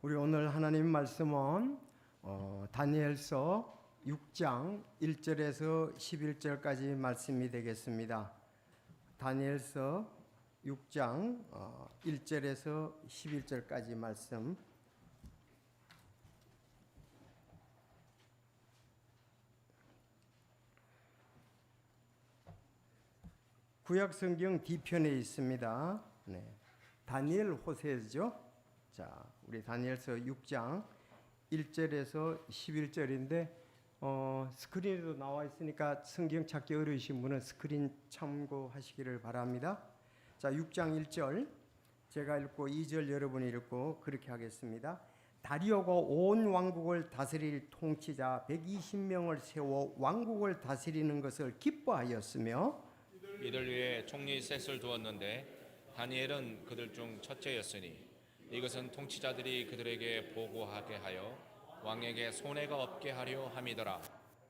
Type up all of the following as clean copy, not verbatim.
우리 오늘 하나님 말씀은 다니엘서 6장 1절에서 11절까지 말씀이 되겠습니다. 다니엘서 6장 1절에서 11절까지 말씀. 구약 성경 뒤편에 있습니다. 네. 다니엘 호세죠. 자, 우리 다니엘서 6장 1절에서 11절인데 스크린에도 나와 있으니까 성경 찾기 어려우신 분은 스크린 참고하시기를 바랍니다. 자, 6장 1절 제가 읽고 2절 여러분이 읽고 그렇게 하겠습니다. 다리오가 온 왕국을 다스릴 통치자 120명을 세워 왕국을 다스리는 것을 기뻐하였으며 이들 위에 총리 셋을 두었는데 다니엘은 그들 중 첫째였으니 이것은 통치자들이 그들에게 보고하게 하여 왕에게 손해가 없게 하려 함이더라.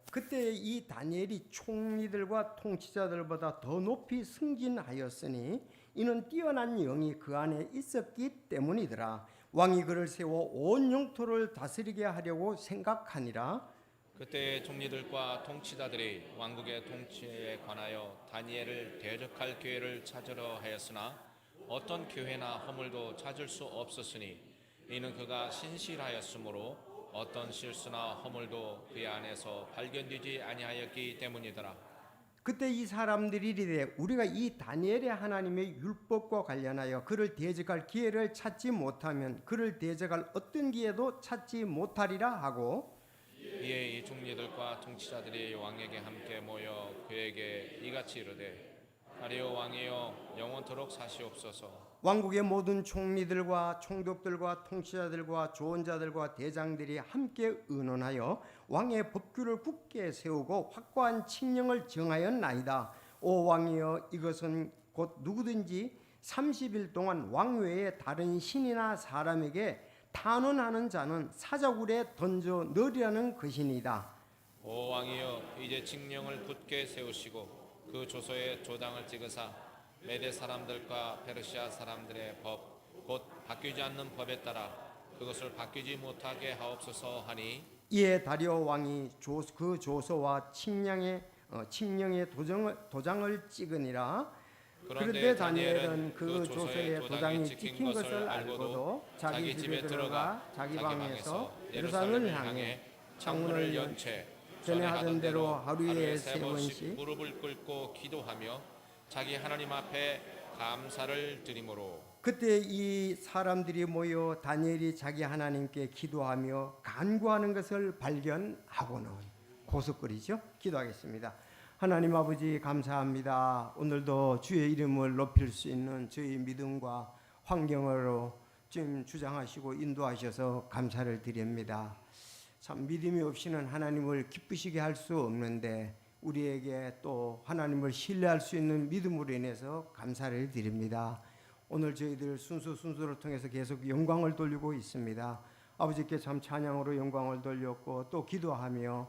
그때 이 다니엘이 총리들과 통치자들보다 더 높이 승진하였으니 이는 뛰어난 영이 그 안에 있었기 때문이더라. 왕이 그를 세워 온 영토를 다스리게 하려고 생각하니라. 그때 총리들과 통치자들이 왕국의 통치에 관하여 다니엘을 대적할 기회를 찾으려 하였으나 어떤 기회나 허물도 찾을 수 없었으니 이는 그가 신실하였으므로 어떤 실수나 허물도 그의 안에서 발견되지 아니하였기 때문이더라. 그때 이 사람들이 이르되 우리가 이 다니엘의 하나님의 율법과 관련하여 그를 대적할 기회를 찾지 못하면 그를 대적할 어떤 기회도 찾지 못하리라 하고 이에 이 총리들과 통치자들이 왕에게 함께 모여 그에게 이같이 이르되 다리오 왕이여 영원토록 사시옵소서. 왕국의 모든 총리들과 총독들과 통치자들과 조언자들과 대장들이 함께 의논하여 왕의 법규를 굳게 세우고 확고한 칙령을 정하였나이다. 오 왕이여 이것은 곧 누구든지 30일 동안 왕 외에 다른 신이나 사람에게 탄원하는 자는 사자굴에 던져 넣으려는 것이니이다. 오 왕이여 이제 칙령을 굳게 세우시고 그 조서에 조당을 찍으사 메대 사람들과 페르시아 사람들의 법 곧 바뀌지 않는 법에 따라 그것을 바뀌지 못하게 하옵소서 하니 이에 다리오 왕이 그 조서와 칙령의 도장을 찍으니라. 그런데 다니엘은 그 조서에 도장이 찍힌 것을 알고도 자기 집에 들어가 자기 방에서 예루살렘을 향해 창문을 연 채 전에 하던 대로 하루에 3번씩 무릎을 꿇고 기도하며 자기 하나님 앞에 감사를 드리므로 그때 이 사람들이 모여 다니엘이 자기 하나님께 기도하며 간구하는 것을 발견하고는 고속거리죠. 기도하겠습니다. 하나님 아버지 감사합니다. 오늘도 주의 이름을 높일 수 있는 저희 믿음과 환경으로 지금 주장하시고 인도하셔서 감사를 드립니다. 참 믿음이 없이는 하나님을 기쁘시게 할 수 없는데 우리에게 또 하나님을 신뢰할 수 있는 믿음으로 인해서 감사를 드립니다. 오늘 저희들 순서를 통해서 계속 영광을 돌리고 있습니다. 아버지께 참 찬양으로 영광을 돌렸고 또 기도하며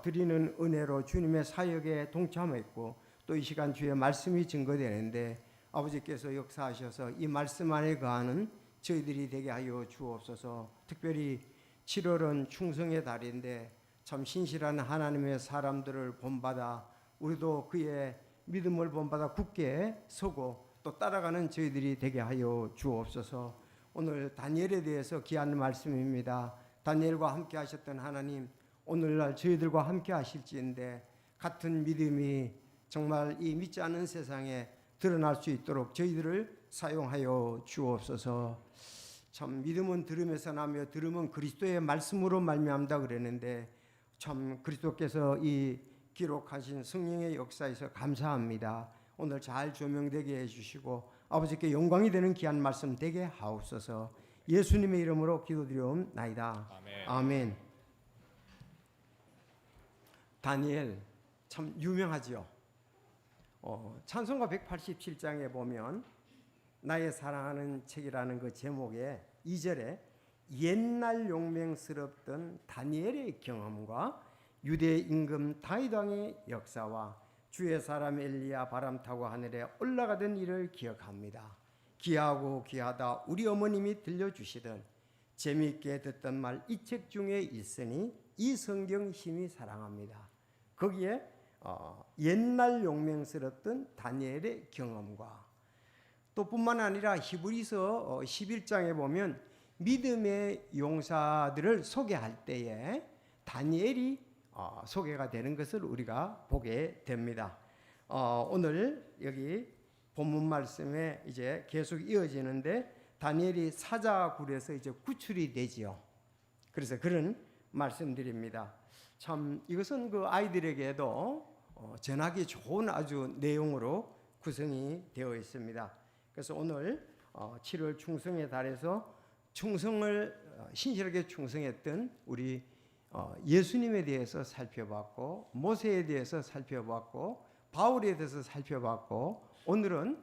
드리는 은혜로 주님의 사역에 동참했고 또 이 시간 주의 말씀이 증거되는데 아버지께서 역사하셔서 이 말씀 안에 거하는 저희들이 되게 하여 주옵소서. 특별히 7월은 충성의 달인데 참 신실한 하나님의 사람들을 본받아 우리도 그의 믿음을 본받아 굳게 서고 또 따라가는 저희들이 되게 하여 주옵소서. 오늘 다니엘에 대해서 귀한 말씀입니다. 다니엘과 함께 하셨던 하나님 오늘날 저희들과 함께 하실지인데 같은 믿음이 정말 이 믿지 않는 세상에 드러날 수 있도록 저희들을 사용하여 주옵소서. 참 믿음은 들음에서 나며 들음은 그리스도의 말씀으로 말미암다 그랬는데 참 그리스도께서 이 기록하신 성령의 역사에서 감사합니다. 오늘 잘 조명되게 해주시고 아버지께 영광이 되는 귀한 말씀 되게 하옵소서. 예수님의 이름으로 기도드리옵나이다. 아멘. 아멘. 다니엘 참 유명하지요. 찬송가 187장에 보면 나의 사랑하는 책이라는 그 제목에 2절에 옛날 용맹스럽던 다니엘의 경험과 유대 임금 다윗 왕의 역사와 주의 사람 엘리야 바람 타고 하늘에 올라가던 일을 기억합니다. 귀하고 귀하다 우리 어머님이 들려주시던 재미있게 듣던 말 이 책 중에 있으니 이 성경 심히 사랑합니다. 거기에 옛날 용맹스럽던 다니엘의 경험과 또 뿐만 아니라 히브리서 11장에 보면 믿음의 용사들을 소개할 때에 다니엘이 소개가 되는 것을 우리가 보게 됩니다. 오늘 여기 본문 말씀에 이제 계속 이어지는데 다니엘이 사자굴에서 이제 구출이 되지요. 그래서 그런 말씀드립니다. 참 이것은 그 아이들에게도 전하기 좋은 아주 내용으로 구성이 되어 있습니다. 그래서 오늘 7월 충성의 달에서 충성을 신실하게 충성했던 우리 예수님에 대해서 살펴봤고 모세에 대해서 살펴봤고 바울에 대해서 살펴봤고 오늘은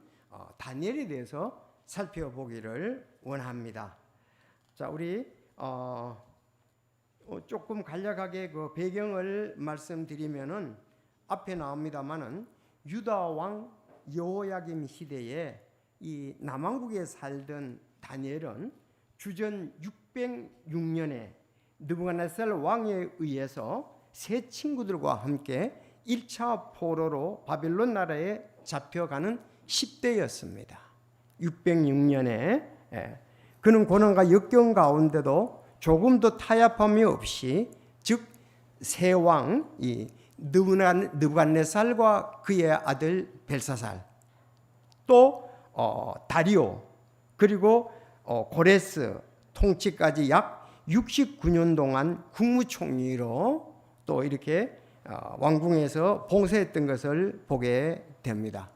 다니엘에 대해서 살펴보기를 원합니다. 자, 우리 조금 간략하게 그 배경을 말씀드리면은 앞에 나옵니다만은 유다 왕 여호야김 시대에 이 남왕국에 살던 다니엘은 주전 606년에 느부갓네살 왕에 의해서 세 친구들과 함께 1차 포로로 바빌론 나라에 잡혀가는 10대였습니다. 606년에 그는 고난과 역경 가운데도 조금도 타협함이 없이 즉 세 왕 이 느부갓네살과 그의 아들 벨사살 또 다리오 그리고 고레스 통치까지 약 69년 동안 국무총리로 또 이렇게 왕궁에서 봉사했던 것을 보게 됩니다.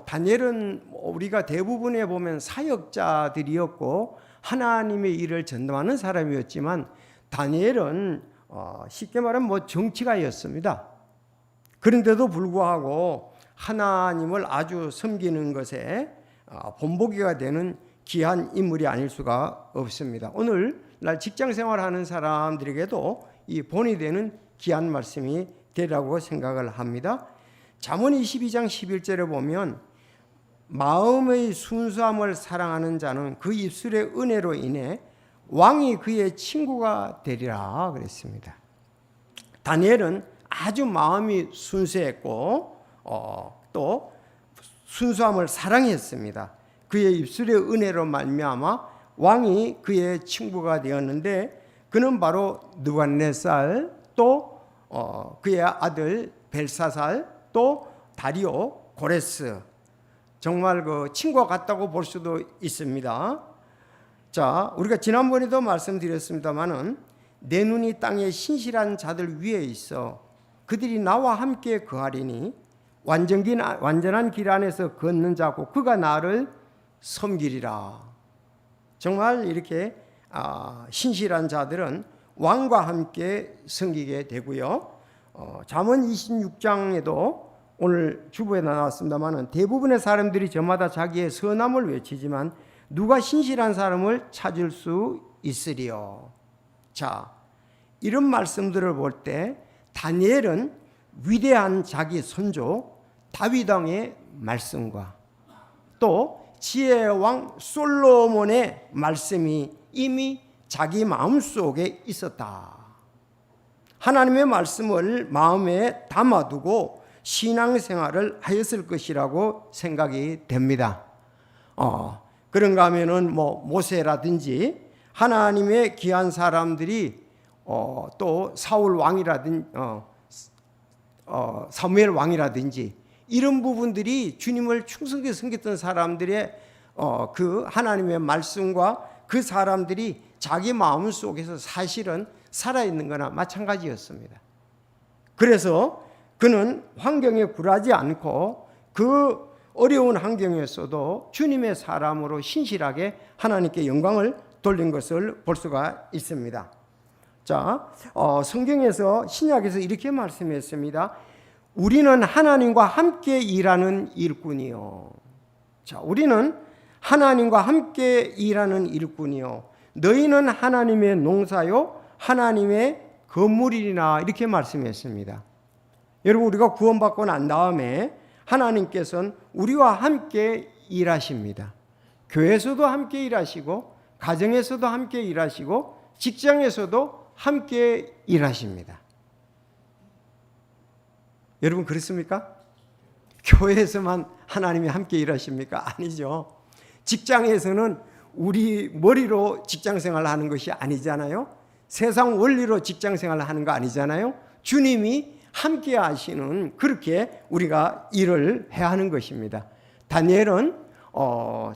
다니엘은 우리가 대부분에 보면 사역자들이었고 하나님의 일을 전담하는 사람이었지만 다니엘은 쉽게 말하면 정치가였습니다. 그런데도 불구하고 하나님을 아주 섬기는 것에 본보기가 되는 귀한 인물이 아닐 수가 없습니다. 오늘날 직장생활하는 사람들에게도 이 본이 되는 귀한 말씀이 되라고 생각을 합니다. 잠언 22장 11절에 보면 마음의 순수함을 사랑하는 자는 그 입술의 은혜로 인해 왕이 그의 친구가 되리라 그랬습니다. 다니엘은 아주 마음이 순수했고 또 순수함을 사랑했습니다. 그의 입술의 은혜로 말미암아 왕이 그의 친구가 되었는데 그는 바로 느부갓네살 또 그의 아들 벨사살 또 다리오 고레스 정말 그 친구가 같다고 볼 수도 있습니다. 자, 우리가 지난번에도 말씀드렸습니다마는 내 눈이 땅에 신실한 자들 위에 있어 그들이 나와 함께 거하리니 완전한 길 안에서 걷는 자고 그가 나를 섬기리라. 정말 이렇게 신실한 자들은 왕과 함께 섬기게 되고요. 잠언 26장에도 오늘 주부에 나왔습니다만 대부분의 사람들이 저마다 자기의 선함을 외치지만 누가 신실한 사람을 찾을 수 있으리요. 자, 이런 말씀들을 볼 때 다니엘은 위대한 자기 선조 다윗 왕의 말씀과 또 지혜의 왕 솔로몬의 말씀이 이미 자기 마음속에 있었다. 하나님의 말씀을 마음에 담아두고 신앙생활을 하였을 것이라고 생각이 됩니다. 그런가 하면은 모세라든지 하나님의 귀한 사람들이 또 사울 왕이라든지 사무엘 왕이라든지 이런 부분들이 주님을 충성되게 섬겼던 사람들의 그 하나님의 말씀과 그 사람들이 자기 마음 속에서 사실은 살아있는 거나 마찬가지였습니다. 그래서 그는 환경에 굴하지 않고 그 어려운 환경에서도 주님의 사람으로 신실하게 하나님께 영광을 돌린 것을 볼 수가 있습니다. 자, 성경에서 신약에서 이렇게 말씀했습니다. 우리는 하나님과 함께 일하는 일꾼이요. 자, 우리는 하나님과 함께 일하는 일꾼이요. 너희는 하나님의 농사요, 하나님의 건물이나 이렇게 말씀했습니다. 여러분, 우리가 구원받고 난 다음에 하나님께서는 우리와 함께 일하십니다. 교회에서도 함께 일하시고 가정에서도 함께 일하시고 직장에서도 함께 일하십니다. 여러분 그렇습니까? 교회에서만 하나님이 함께 일하십니까? 아니죠. 직장에서는 우리 머리로 직장생활을 하는 것이 아니잖아요. 세상 원리로 직장생활을 하는 거 아니잖아요. 주님이 함께 하시는, 그렇게 우리가 일을 해야 하는 것입니다. 다니엘은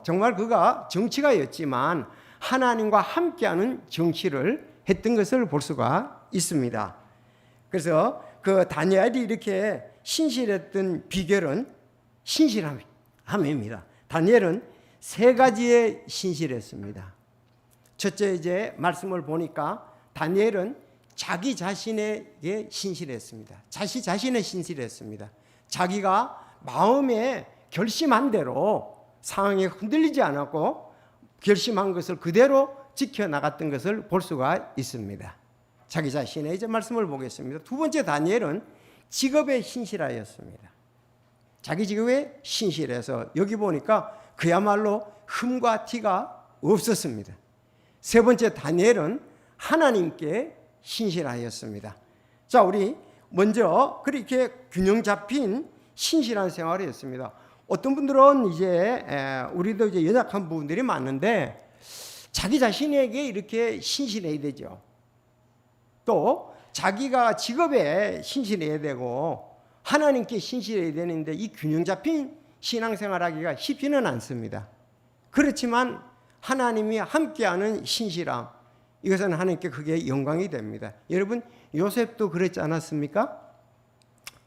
정말 그가 정치가였지만 하나님과 함께하는 정치를 했던 것을 볼 수가 있습니다. 그래서 그 다니엘이 이렇게 신실했던 비결은 신실함입니다. 다니엘은 세 가지에 신실했습니다. 첫째, 이제 말씀을 보니까 다니엘은 자기 자신에게 신실했습니다. 자신에 신실했습니다. 자기가 마음에 결심한 대로 상황에 흔들리지 않았고 결심한 것을 그대로 지켜나갔던 것을 볼 수가 있습니다. 자기 자신의 이제 말씀을 보겠습니다. 두 번째, 다니엘은 직업에 신실하였습니다. 자기 직업에 신실해서 여기 보니까 그야말로 흠과 티가 없었습니다. 세 번째, 다니엘은 하나님께 신실하였습니다. 자, 우리 먼저 그렇게 균형 잡힌 신실한 생활을 했습니다. 어떤 분들은 이제 우리도 이제 연약한 부분들이 많은데 자기 자신에게 이렇게 신실해야 되죠. 또 자기가 직업에 신실해야 되고 하나님께 신실해야 되는데 이 균형 잡힌 신앙생활하기가 쉽지는 않습니다. 그렇지만 하나님이 함께하는 신실함, 이것은 하나님께 그게 영광이 됩니다. 여러분, 요셉도 그랬지 않았습니까?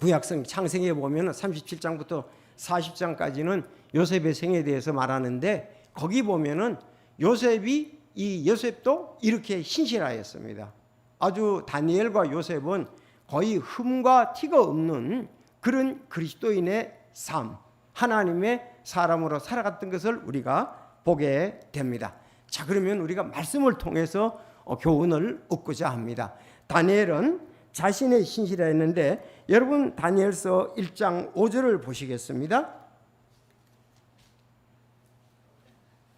구약성 창세기에 보면 37장부터 40장까지는 요셉의 생에 대해서 말하는데 거기 보면은 요셉도 이렇게 신실하였습니다. 아주 다니엘과 요셉은 거의 흠과 티가 없는 그런 그리스도인의 삶, 하나님의 사람으로 살아갔던 것을 우리가 보게 됩니다. 자, 그러면 우리가 말씀을 통해서 교훈을 얻고자 합니다. 다니엘은 자신의 신실했는데 여러분 다니엘서 1장 5절을 보시겠습니다.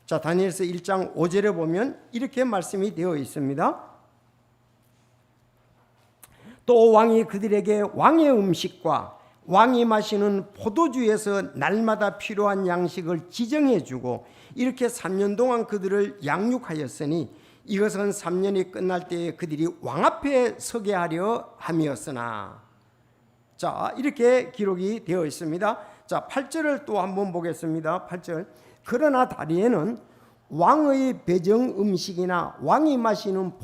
자, 다니엘서 1장 5절에 보면 이렇게 말씀이 되어 있습니다. 또 왕이 그들에게 왕의 음식과 왕이 마시는 포도주에서 날마다 필요한 양식을 지정해 주고 이렇게 3년 동안 그들을 양육하였으니 이것은 3년이 끝날 때에 그들이 왕 앞에 서게 하려 함이었으나. 자, 이렇게 기록이 되어 있습니다. 자, 8절을 또 한번 보겠습니다. 8절. 그러나 다니엘은 왕의 배정 음식이나 왕이 마시는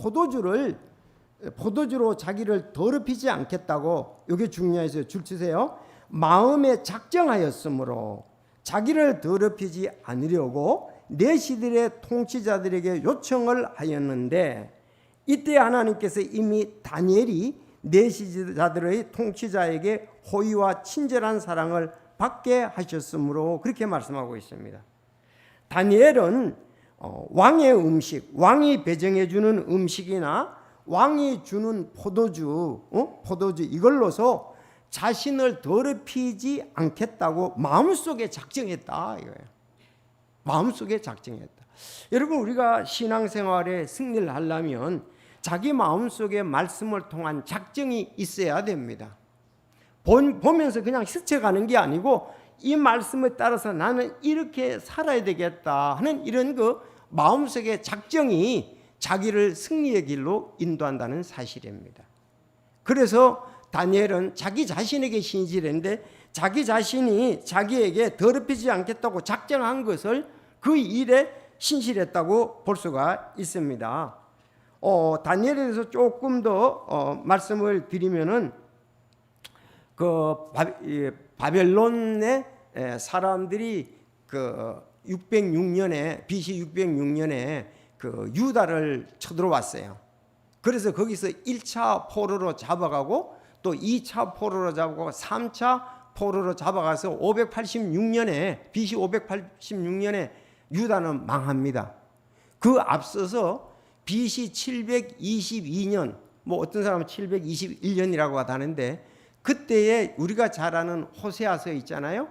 포도주로 자기를 더럽히지 않겠다고, 이게 중요해서 줄 치세요. 마음에 작정하였으므로 자기를 더럽히지 않으려고 내시들의 통치자들에게 요청을 하였는데 이때 하나님께서 이미 다니엘이 내시자들의 통치자에게 호의와 친절한 사랑을 받게 하셨으므로 그렇게 말씀하고 있습니다. 다니엘은 왕의 음식, 왕이 배정해 주는 음식이나 왕이 주는 포도주 이걸로서 자신을 더럽히지 않겠다고 마음속에 작정했다 이거예요. 마음속에 작정했다. 여러분, 우리가 신앙생활에 승리를 하려면 자기 마음속에 말씀을 통한 작정이 있어야 됩니다. 보면서 그냥 스쳐가는 게 아니고 이 말씀에 따라서 나는 이렇게 살아야 되겠다 하는 이런 그 마음속의 작정이 자기를 승리의 길로 인도한다는 사실입니다. 그래서 다니엘은 자기 자신에게 신실했는데 자기 자신이 자기에게 더럽히지 않겠다고 작정한 것을 그 일에 신실했다고 볼 수가 있습니다. 다니엘에 대해서 조금 더 말씀을 드리면은 그 바벨론의 사람들이 그 606년에 BC 606년에 그 유다를 쳐들어왔어요. 그래서 거기서 1차 포로로 잡아가고 또 2차 포로로 잡아가고 3차 포로로 잡아가서 586년에 BC 586년에 유다는 망합니다. 그 앞서서 BC 722년, 뭐 어떤 사람은 721년이라고 하다는데 그때에 우리가 잘 아는 호세아서 있잖아요.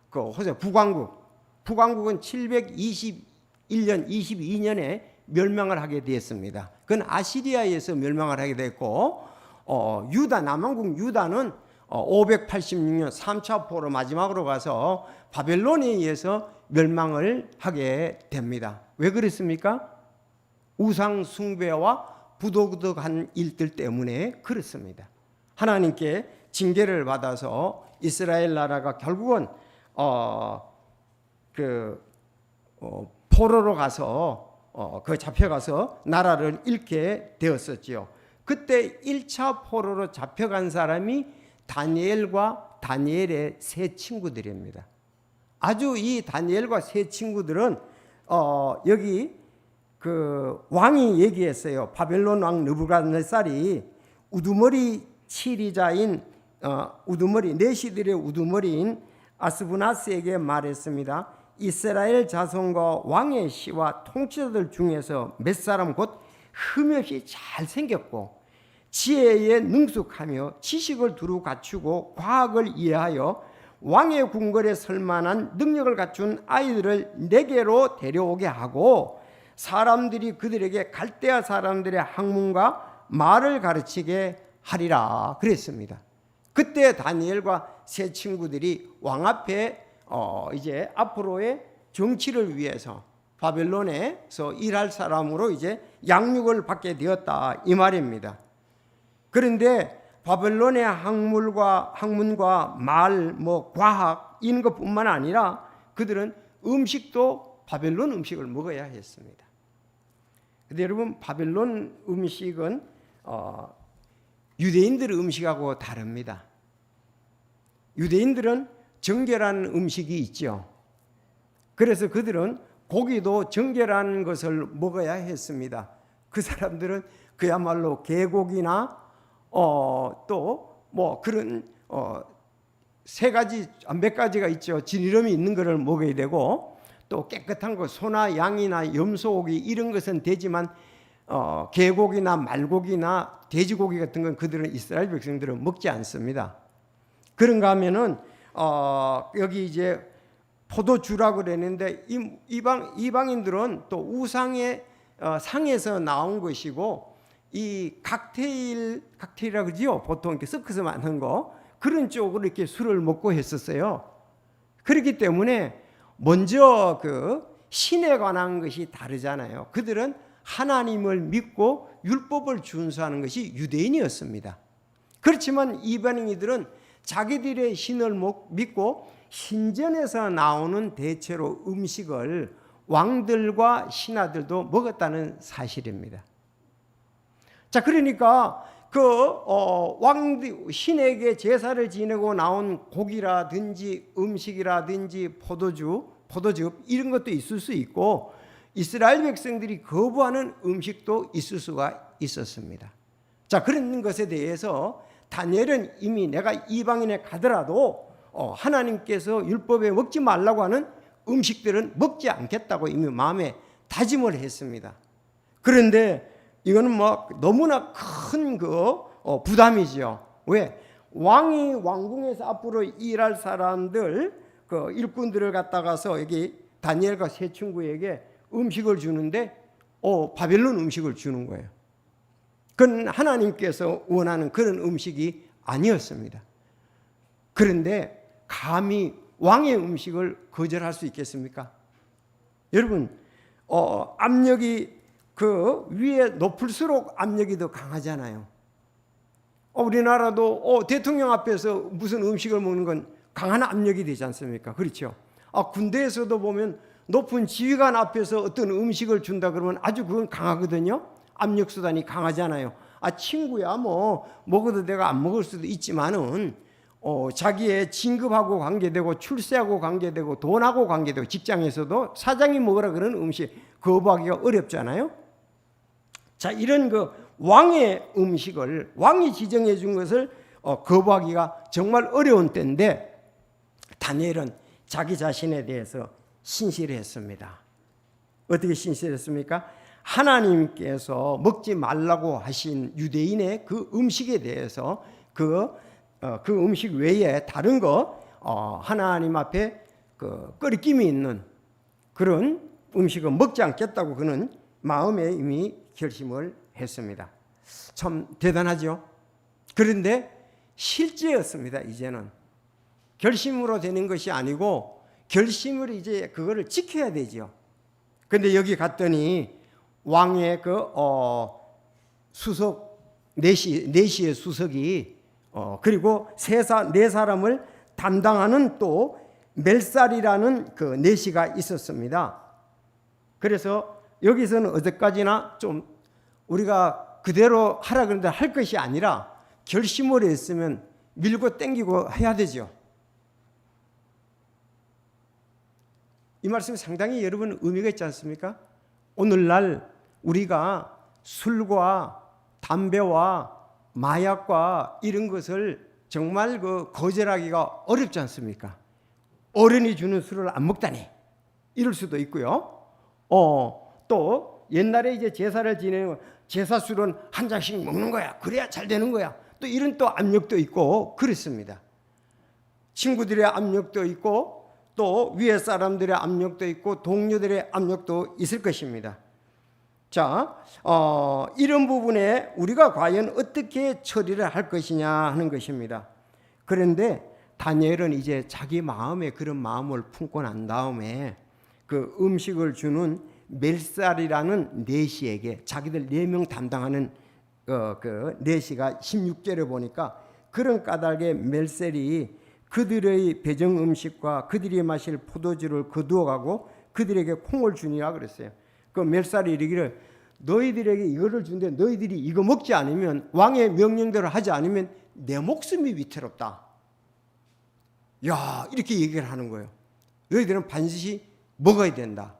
그 호세 북왕국은 721년 22년에 멸망을 하게 되었습니다. 그건 아시리아에서 멸망을 하게 됐고, 유다, 남왕국 유다는 586년 3차 포로 마지막으로 가서 바벨론에 의해서 멸망을 하게 됩니다. 왜 그랬습니까? 우상 숭배와 부도덕한 일들 때문에 그렇습니다. 하나님께 징계를 받아서 이스라엘 나라가 결국은 포로로 가서 잡혀가서 나라를 잃게 되었었지요. 그때 1차 포로로 잡혀간 사람이 다니엘과 다니엘의 세 친구들입니다. 아주 이 다니엘과 세 친구들은 여기 그 왕이 얘기했어요. 바벨론 왕 느부갓네살이 우두머리 치리자인 우두머리 내시들의 우두머리인 아스부나스에게 말했습니다. 이스라엘 자손과 왕의 시와 통치자들 중에서 몇 사람 곧 흠없이 잘생겼고 지혜에 능숙하며 지식을 두루 갖추고 과학을 이해하여 왕의 궁궐에 설 만한 능력을 갖춘 아이들을 내게로 데려오게 하고 사람들이 그들에게 갈대아 사람들의 학문과 말을 가르치게 하리라 그랬습니다. 그때 다니엘과 세 친구들이 왕 앞에 이제 앞으로의 정치를 위해서 바벨론에서 일할 사람으로 이제 양육을 받게 되었다 이 말입니다. 그런데 바벨론의 학문과 말, 과학 이런 것뿐만 아니라 그들은 음식도 바벨론 음식을 먹어야 했습니다. 근데 여러분 바벨론 음식은 유대인들의 음식하고 다릅니다. 유대인들은 정결한 음식이 있죠. 그래서 그들은 고기도 정결한 것을 먹어야 했습니다. 그 사람들은 그야말로 개고기나 또 뭐 그런 세 가지 몇 가지가 있죠. 진이름이 있는 것을 먹어야 되고 또 깨끗한 거 소나 양이나 염소고기 이런 것은 되지만 개고기나 말고기나 돼지고기 같은 건 그들은 이스라엘 백성들은 먹지 않습니다. 그런가 하면은 여기 이제 포도주라고 그랬는데 이방인들은 또 우상의 상에서 나온 것이고 이 칵테일이라고 그러죠. 보통 이렇게 섞어서 만든 거 그런 쪽으로 이렇게 술을 먹고 했었어요. 그렇기 때문에 먼저 그 신에 관한 것이 다르잖아요. 그들은 하나님을 믿고 율법을 준수하는 것이 유대인이었습니다. 그렇지만 이방인들은 자기들의 신을 믿고 신전에서 나오는 대체로 음식을 왕들과 신하들도 먹었다는 사실입니다. 자, 그러니까 신에게 제사를 지내고 나온 고기라든지 음식이라든지 포도즙 이런 것도 있을 수 있고 이스라엘 백성들이 거부하는 음식도 있을 수가 있었습니다. 자, 그런 것에 대해서 다니엘은 이미 내가 이방인에 가더라도 하나님께서 율법에 먹지 말라고 하는 음식들은 먹지 않겠다고 이미 마음에 다짐을 했습니다. 그런데 이거는 너무나 큰 부담이죠. 왜? 왕이 왕궁에서 앞으로 일할 사람들 일꾼들을 갖다가서 여기 다니엘과 세 친구에게 음식을 주는데 바벨론 음식을 주는 거예요. 그건 하나님께서 원하는 그런 음식이 아니었습니다. 그런데 감히 왕의 음식을 거절할 수 있겠습니까? 여러분 압력이 그 위에 높을수록 압력이 더 강하잖아요. 우리나라도 대통령 앞에서 무슨 음식을 먹는 건 강한 압력이 되지 않습니까? 그렇죠. 군대에서도 보면 높은 지휘관 앞에서 어떤 음식을 준다 그러면 아주 그건 강하거든요. 압력 수단이 강하잖아요. 친구야 먹어도 내가 안 먹을 수도 있지만은 자기의 진급하고 관계되고 출세하고 관계되고 돈하고 관계되고 직장에서도 사장이 먹으라 그러는 음식 거부하기가 어렵잖아요. 자, 이런 왕의 음식을 왕이 지정해 준 것을 거부하기가 정말 어려운 때인데 다니엘은 자기 자신에 대해서 신실했습니다. 어떻게 신실했습니까? 하나님께서 먹지 말라고 하신 유대인의 그 음식에 대해서 그 음식 외에 다른 거 하나님 앞에 끄리낌이 있는 그런 음식은 먹지 않겠다고 그는 마음에 이미 결심을 했습니다. 참 대단하죠. 그런데 실제였습니다. 이제는 결심으로 되는 것이 아니고 결심을 이제 그거를 지켜야 되죠. 근데 여기 갔더니 왕의 그 수석 내시의 수석이 그리고 네 사람을 담당하는 또 멜살이라는 그 내시가 있었습니다. 그래서 여기서는 어디까지나 좀 우리가 그대로 하라 그러는데 할 것이 아니라 결심을 했으면 밀고 땡기고 해야 되죠. 이 말씀이 상당히 여러분 의미가 있지 않습니까? 오늘날 우리가 술과 담배와 마약과 이런 것을 정말 거절하기가 어렵지 않습니까? 어른이 주는 술을 안 먹다니 이럴 수도 있고요. 또 옛날에 이제 제사를 지내는 제사 술은 한 잔씩 먹는 거야. 그래야 잘 되는 거야. 또 이런 또 압력도 있고 그렇습니다. 친구들의 압력도 있고 또 위에 사람들의 압력도 있고 동료들의 압력도 있을 것입니다. 자, 이런 부분에 우리가 과연 어떻게 처리를 할 것이냐 하는 것입니다. 그런데 다니엘은 이제 자기 마음에 그런 마음을 품고 난 다음에 그 음식을 주는 멜살이라는 내시에게 자기들 4명 담당하는 그 내시가 16절에 보니까 그런 까닭에 멜살이 그들의 배정 음식과 그들이 마실 포도주를 거두어 가고 그들에게 콩을 주니라 그랬어요. 그 멜살이 이르기를 너희들에게 이거를 준데 너희들이 이거 먹지 않으면 왕의 명령대로 하지 않으면 내 목숨이 위태롭다. 야, 이렇게 얘기를 하는 거예요. 너희들은 반드시 먹어야 된다.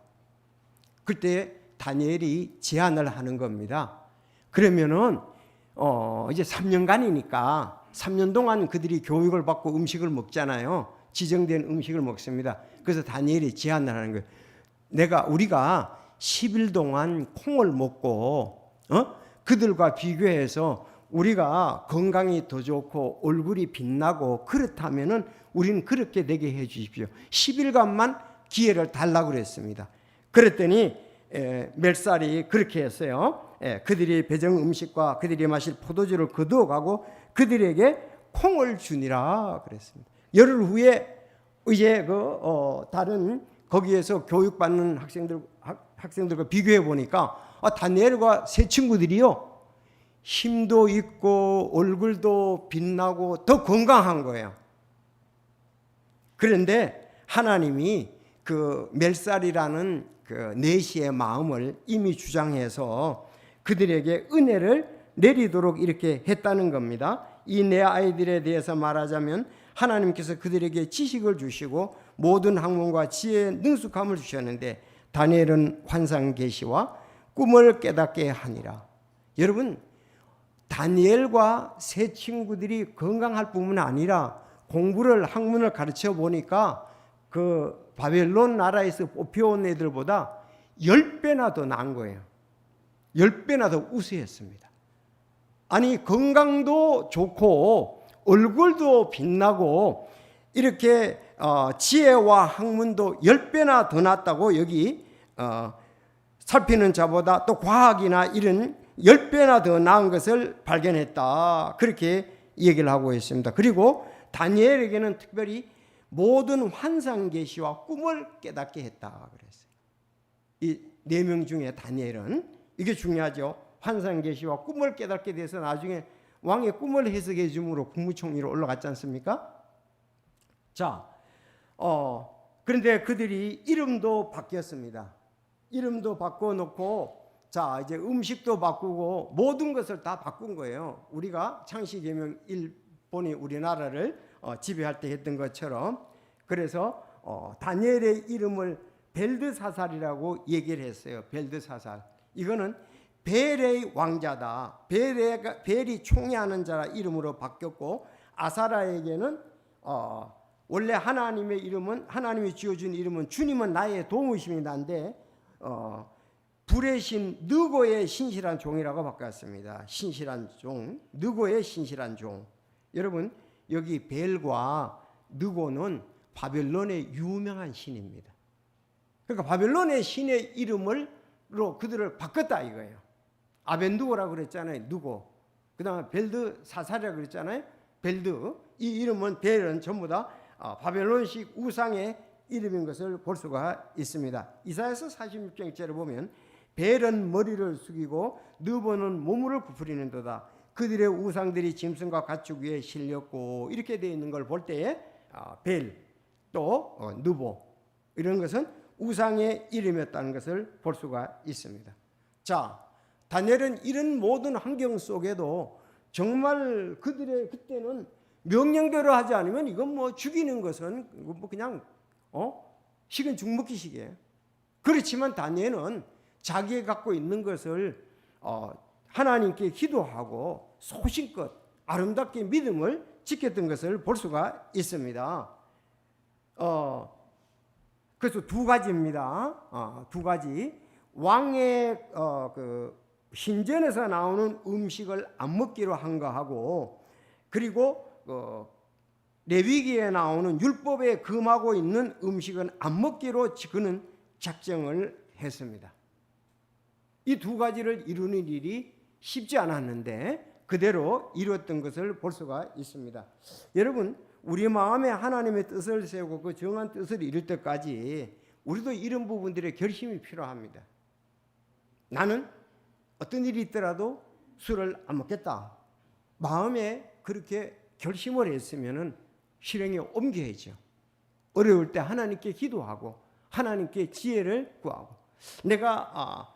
그때 다니엘이 제안을 하는 겁니다. 그러면은 이제 3년간이니까 3년 동안 그들이 교육을 받고 음식을 먹잖아요. 지정된 음식을 먹습니다. 그래서 다니엘이 제안을 하는 거예요. 우리가 10일 동안 콩을 먹고 그들과 비교해서 우리가 건강이 더 좋고 얼굴이 빛나고 그렇다면은 우리는 그렇게 되게 해 주십시오. 10일간만 기회를 달라고 그랬습니다. 그랬더니 멜살이 그렇게 했어요. 그들이 배정 음식과 그들이 마실 포도주를 거두어 가고 그들에게 콩을 주니라 그랬습니다. 열흘 후에 이제 다른 거기에서 교육받는 학생들과 비교해 보니까 다니엘과 세 친구들이요 힘도 있고 얼굴도 빛나고 더 건강한 거예요. 그런데 하나님이 그 멜살이라는 그 내시의 마음을 이미 주장해서 그들에게 은혜를 내리도록 이렇게 했다는 겁니다. 이 네 아이들에 대해서 말하자면 하나님께서 그들에게 지식을 주시고 모든 학문과 지혜의 능숙함을 주셨는데 다니엘은 환상 계시와 꿈을 깨닫게 하니라. 여러분, 다니엘과 세 친구들이 건강할 뿐만 아니라 공부를 학문을 가르쳐 보니까 그 바벨론 나라에서 뽑혀온 애들보다 10배나 더 나은 거예요. 10배나 더 우수했습니다. 아니 건강도 좋고 얼굴도 빛나고 이렇게 지혜와 학문도 10배나 더 낫다고 여기 살피는 자보다 또 과학이나 이런 10배나 더 나은 것을 발견했다. 그렇게 얘기를 하고 있습니다. 그리고 다니엘에게는 특별히 모든 환상 계시와 꿈을 깨닫게 했다 그랬어요. 이 4명 중에 다니엘은 이게 중요하죠. 환상 계시와 꿈을 깨닫게 돼서 나중에 왕의 꿈을 해석해 줌으로 국무총리로 올라갔지 않습니까? 자, 그런데 그들이 이름도 바뀌었습니다. 이름도 바꿔놓고 자 이제 음식도 바꾸고 모든 것을 다 바꾼 거예요. 우리가 창시개명 일본이 우리나라를 지배할 때 했던 것처럼. 그래서 다니엘의 이름을 벨드사살이라고 얘기를 했어요. 벨드사살. 이거는 벨의 왕자다. 벨이 총애하는 자라 이름으로 바뀌었고 아사라에게는 원래 하나님의 이름은 하나님이 지어준 이름은 주님은 나의 도우심이 난데 불의 신 느고의 신실한 종이라고 바꿨습니다. 신실한 종, 느고의 신실한 종. 여러분 여기 벨과 느고는 바벨론의 유명한 신입니다. 그러니까 바벨론의 신의 이름을 벨드로 그들을 바꿨다 이거예요. 아벤두고라고 그랬잖아요. 누고. 그 다음에 벨드 사사리라고 그랬잖아요. 벨드. 이 이름은 벨은 전부 다 바벨론식 우상의 이름인 것을 볼 수가 있습니다. 이사야서 46장 1절을 보면 벨은 머리를 숙이고 느보는 몸을 구부리는도다. 그들의 우상들이 짐승과 가축 위에 실렸고 이렇게 되어 있는 걸 볼 때에 벨 또 느보 이런 것은 우상의 이름이었다는 것을 볼 수가 있습니다. 자, 다니엘은 이런 모든 환경 속에도 정말 그들의 그때는 명령대로 하지 않으면 이건 뭐 죽이는 것은 뭐 그냥 식은 죽 먹기식이에요. 그렇지만 다니엘은 자기가 갖고 있는 것을 하나님께 기도하고 소신껏 아름답게 믿음을 지켰던 것을 볼 수가 있습니다. 그래서 두 가지입니다. 두 가지. 왕의 그 신전에서 나오는 음식을 안 먹기로 한 거하고, 그리고 레위기에 나오는 율법에 금하고 있는 음식은 안 먹기로 그는 작정을 했습니다. 이 두 가지를 이루는 일이 쉽지 않았는데 그대로 이루었던 것을 볼 수가 있습니다. 여러분, 우리 마음에 하나님의 뜻을 세우고 그 정한 뜻을 이룰 때까지 우리도 이런 부분들의 결심이 필요합니다. 나는 어떤 일이 있더라도 술을 안 먹겠다. 마음에 그렇게 결심을 했으면 실행에 옮겨야죠. 어려울 때 하나님께 기도하고 하나님께 지혜를 구하고, 내가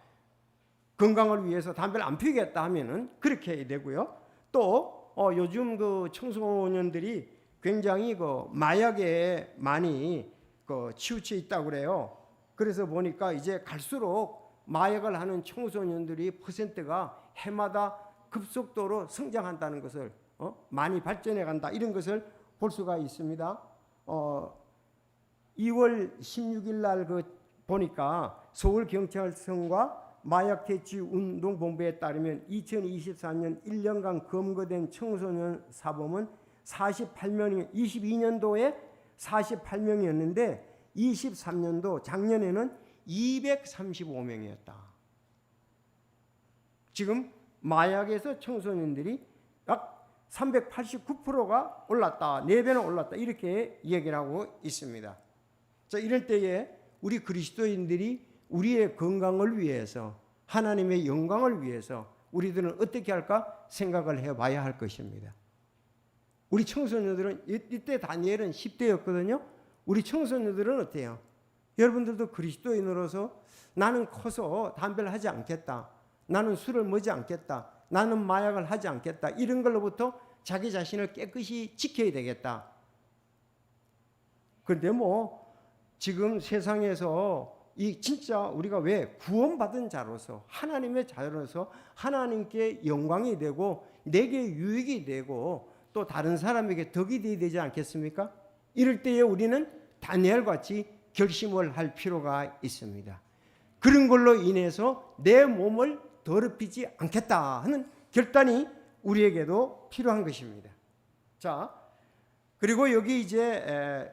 건강을 위해서 담배를 안 피우겠다 하면은 그렇게 해야 되고요. 또 요즘 그 청소년들이 굉장히 그 마약에 많이 치우쳐 있다고 그래요. 그래서 보니까 이제 갈수록 마약을 하는 청소년들이 퍼센트가 해마다 급속도로 성장한다는 것을 많이 발전해 간다 이런 것을 볼 수가 있습니다. 2월 16일 날 보니까 서울경찰청과 마약퇴치운동본부에 따르면 2023년 1년간 검거된 청소년 사범은 48명이 22년도에 48명이었는데 23년도 작년에는 235명이었다. 지금 마약에서 청소년들이 약 389%가 올랐다. 4배나 올랐다. 이렇게 얘기를 하고 있습니다. 자, 이럴 때에 우리 그리스도인들이 우리의 건강을 위해서, 하나님의 영광을 위해서 우리들은 어떻게 할까 생각을 해봐야 할 것입니다. 우리 청소년들은 이때 다니엘은 10대였거든요. 우리 청소년들은 어때요? 여러분들도 그리스도인으로서 나는 커서 담배를 하지 않겠다. 나는 술을 먹지 않겠다. 나는 마약을 하지 않겠다. 이런 걸로부터 자기 자신을 깨끗이 지켜야 되겠다. 그런데 뭐 지금 세상에서 이 진짜 우리가 왜 구원받은 자로서 하나님의 자로서 하나님께 영광이 되고 내게 유익이 되고 또 다른 사람에게 덕이 되어야 되지 않겠습니까? 이럴 때에 우리는 다니엘 같이 결심을 할 필요가 있습니다. 그런 걸로 인해서 내 몸을 더럽히지 않겠다 하는 결단이 우리에게도 필요한 것입니다. 자, 그리고 여기 이제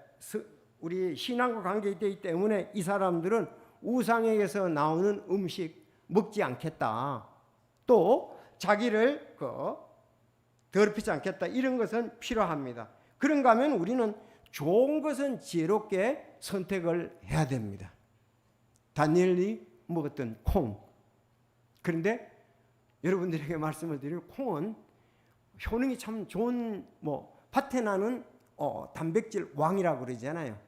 우리 신앙과 관계되기 때문에 이 사람들은 우상에게서 나오는 음식 먹지 않겠다. 또 자기를 더럽히지 않겠다. 이런 것은 필요합니다. 그런가 하면 우리는 좋은 것은 지혜롭게 선택을 해야 됩니다. 다니엘이 먹었던 콩. 그런데 여러분들에게 말씀을 드리면 콩은 효능이 참 좋은 밭에 나는 단백질 왕이라고 그러잖아요.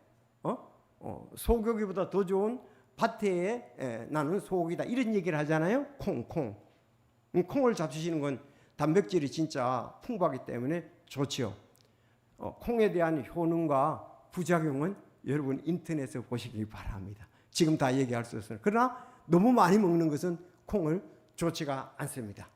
소고기보다 더 좋은 밭에 나는 소고기다 이런 얘기를 하잖아요. 콩. 콩을 잡수시는 건 단백질이 진짜 풍부하기 때문에 좋죠. 콩에 대한 효능과 부작용은 여러분 인터넷에 보시기 바랍니다. 지금 다 얘기할 수 없어요. 그러나 너무 많이 먹는 것은 콩을 좋지가 않습니다.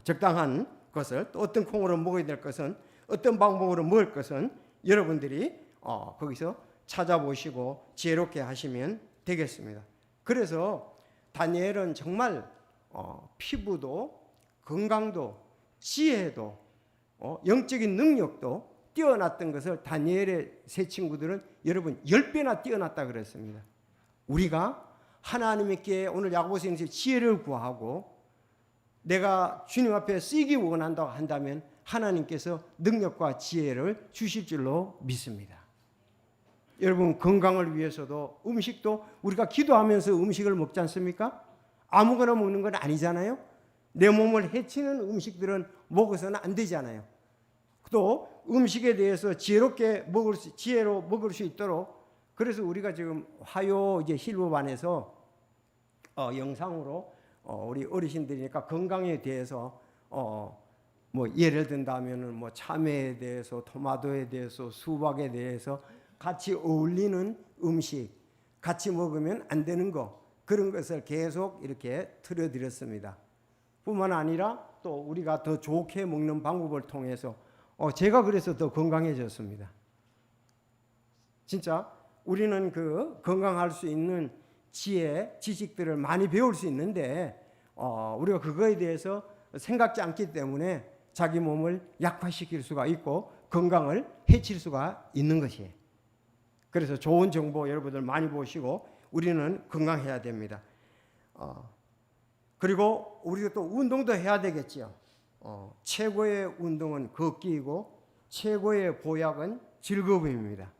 적당한 것을, 또 어떤 콩으로 먹어야 될 것은, 어떤 방법으로 먹을 것은 여러분들이 거기서 찾아보시고 지혜롭게 하시면 되겠습니다. 그래서 다니엘은 정말 피부도 건강도 지혜도 영적인 능력도 뛰어났던 것을 다니엘의 세 친구들은 여러분 10배나 뛰어났다 그랬습니다. 우리가 하나님께 오늘 야고보서에서 지혜를 구하고 내가 주님 앞에 쓰이기 원한다고 한다면 하나님께서 능력과 지혜를 주실 줄로 믿습니다. 여러분, 건강을 위해서도 음식도 우리가 기도하면서 음식을 먹지 않습니까? 아무거나 먹는 건 아니잖아요. 내 몸을 해치는 음식들은 먹어서는 안 되잖아요. 또 음식에 대해서 지혜로 먹을 수 있도록, 그래서 우리가 지금 화요 이제 실버반에서 영상으로 우리 어르신들이니까 건강에 대해서 뭐 예를 든다면은 뭐 참외에 대해서, 토마토에 대해서, 수박에 대해서 같이 어울리는 음식, 같이 먹으면 안 되는 거, 그런 것을 계속 이렇게 틀어드렸습니다. 뿐만 아니라 또 우리가 더 좋게 먹는 방법을 통해서 제가 그래서 더 건강해졌습니다. 진짜 우리는 그 건강할 수 있는 지혜, 지식들을 많이 배울 수 있는데 우리가 그거에 대해서 생각지 않기 때문에 자기 몸을 약화시킬 수가 있고 건강을 해칠 수가 있는 것이에요. 그래서 좋은 정보 여러분들 많이 보시고 우리는 건강해야 됩니다. 그리고 우리가 또 운동도 해야 되겠지요. 최고의 운동은 걷기이고 최고의 보약은 즐거움입니다.